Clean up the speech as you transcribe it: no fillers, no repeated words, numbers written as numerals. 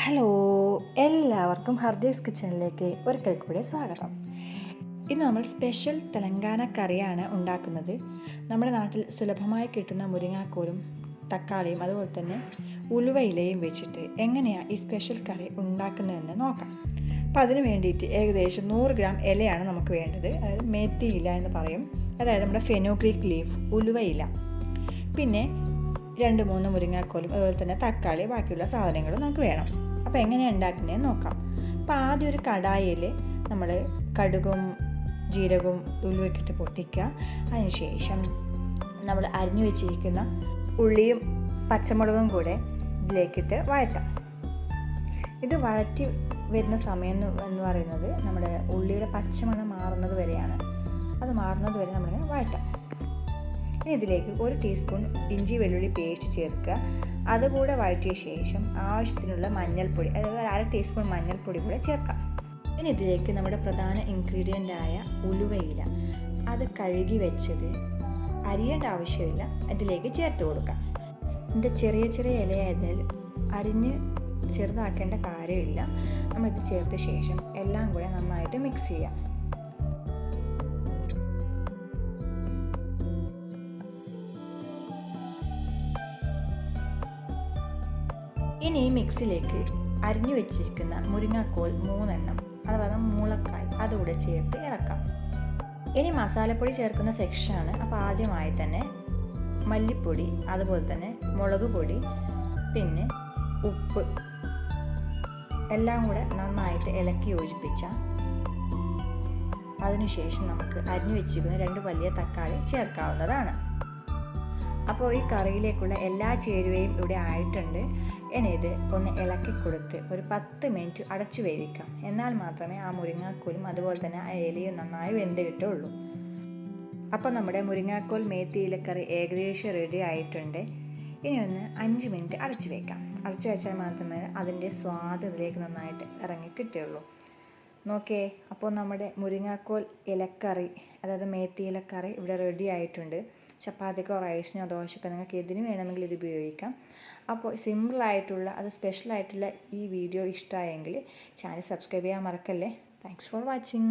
Hello, എല്ലാവർക്കും ഹർദീസ് കിച്ചണിലേക്ക് ഒരിക്കൽ കൂടെ സ്വാഗതം. ഇന്ന് നമ്മൾ സ്പെഷ്യൽ തെലങ്കാന കറിയാണ് ഉണ്ടാക്കുന്നത്. നമ്മുടെ നാട്ടിൽ സുലഭമായി കിട്ടുന്ന മുരിങ്ങാക്കോലും തക്കാളിയും അതുപോലെ തന്നെ ഉലുവയിലയും വെച്ചിട്ട് എങ്ങനെയാണ് ഈ സ്പെഷ്യൽ കറി ഉണ്ടാക്കുന്നതെന്ന് നോക്കാം. അപ്പോൾ അതിന് വേണ്ടിയിട്ട് ഏകദേശം 100 ഗ്രാം ഇലയാണ് നമുക്ക് വേണ്ടത്. അതായത് മേത്തി ഇല എന്ന് പറയും. അതായത് നമ്മുടെ ഫെനോഗ്രീക്ക് ലീഫ്, ഉലുവയില, പിന്നെ 2-3 മുരിങ്ങാക്കോലും അതുപോലെ തന്നെ തക്കാളി, ബാക്കിയുള്ള സാധനങ്ങളും നമുക്ക് വേണം. അപ്പോൾ എങ്ങനെയാണ് ഉണ്ടാക്കുന്നതെന്ന് നോക്കാം. അപ്പോൾ ആദ്യം ഒരു കടായിൽ നമ്മൾ കടുകും ജീരകവും ഉലുവയൊക്കെ പൊട്ടിക്കുക. അതിനുശേഷം നമ്മൾ അരിഞ്ഞു വെച്ചിരിക്കുന്ന ഉള്ളിയും പച്ചമുളകും കൂടെ ഇതിലേക്കിട്ട് വഴറ്റാം. ഇത് വഴറ്റി വരുന്ന സമയം എന്ന് പറയുന്നത് നമ്മുടെ ഉള്ളിയുടെ പച്ചമണം മാറുന്നത് വരെയാണ്. അത് മാറുന്നത് വരെ നമ്മളിങ്ങനെ വഴറ്റാം. ഇനി ഇതിലേക്ക് 1 ടീസ്പൂൺ ഇഞ്ചി വെള്ളുള്ളി പേസ്റ്റ് ചേർക്കുക. അതുകൂടെ വഴറ്റിയ ശേഷം ആവശ്യത്തിനുള്ള മഞ്ഞൾപ്പൊടി, അതായത് 1/2 ടീസ്പൂൺ മഞ്ഞൾപ്പൊടി കൂടെ ചേർക്കാം. ഇനി ഇതിലേക്ക് നമ്മുടെ പ്രധാന ഇൻഗ്രീഡിയൻ്റായ ഉലുവയില, അത് കഴുകി വെച്ചത് അരിയേണ്ട ആവശ്യമില്ല, ഇതിലേക്ക് ചേർത്ത് കൊടുക്കാം. ഇതിൻ്റെ ചെറിയ ചെറിയ ഇലയായതിനാൽ അരിഞ്ഞ് ചെറുതാക്കേണ്ട കാര്യമില്ല. നമ്മളിത് ചേർത്ത ശേഷം എല്ലാം കൂടെ നന്നായിട്ട് മിക്സ് ചെയ്യാം. ഇനി ഈ മിക്സിലേക്ക് അരിഞ്ഞു വെച്ചിരിക്കുന്ന മുരിങ്ങാക്കോൽ 3 എണ്ണം, അഥവാ മൂളക്കായ്, അതുകൂടെ ചേർത്ത് ഇളക്കാം. ഇനി മസാലപ്പൊടി ചേർക്കുന്ന സെക്ഷനാണ്. അപ്പോൾ ആദ്യമായി തന്നെ മല്ലിപ്പൊടി, അതുപോലെ തന്നെ മുളക് പൊടി, പിന്നെ ഉപ്പ് എല്ലാം കൂടെ നന്നായിട്ട് ഇളക്കി യോജിപ്പിച്ച അതിനുശേഷം നമുക്ക് അരിഞ്ഞു വെച്ചിരിക്കുന്ന 2 വലിയ തക്കാളി ചേർക്കാവുന്നതാണ്. അപ്പോൾ ഈ കറിയിലേക്കുള്ള എല്ലാ ചേരുവയും ഇവിടെ ആയിട്ടുണ്ട്. ഇനി ഇത് ഒന്ന് ഇളക്കി കൊടുത്ത് ഒരു 10 മിനിറ്റ് അടച്ചു വേവിക്കാം. എന്നാൽ മാത്രമേ ആ മുരിങ്ങാക്കോലും അതുപോലെ തന്നെ ആ ഇലയും നന്നായി വെന്ത് കിട്ടുള്ളൂ. അപ്പോൾ നമ്മുടെ മുരിങ്ങാക്കോൽ മേത്തി ഇലക്കറി ഏകദേശം റെഡി ആയിട്ടുണ്ട്. ഇനി ഒന്ന് 5 മിനിറ്റ് അടച്ചു വയ്ക്കാം. അടച്ചു വെച്ചാൽ മാത്രമേ അതിൻ്റെ സ്വാദ് ഇതിലേക്ക് നന്നായിട്ട് ഇറങ്ങി കിട്ടുകയുള്ളൂ. നോക്കേ, അപ്പോൾ നമ്മുടെ മുരിങ്ങാക്കോൽ ഇലക്കറി, അതായത് മേത്തി ഇലക്കറി ഇവിടെ റെഡി ആയിട്ടുണ്ട്. ചപ്പാത്തിക്കോ റൈസിനോ ദോശക്കോ നിങ്ങൾക്ക് എന്തിനു വേണമെങ്കിൽ ഇത് ഉപയോഗിക്കാം. അപ്പോൾ സിമ്പിളായിട്ടുള്ള, അത് സ്പെഷ്യലായിട്ടുള്ള ഈ വീഡിയോ ഇഷ്ടമായെങ്കിൽ ചാനൽ സബ്സ്ക്രൈബ് ചെയ്യാൻ മറക്കല്ലേ. Thanks for watching.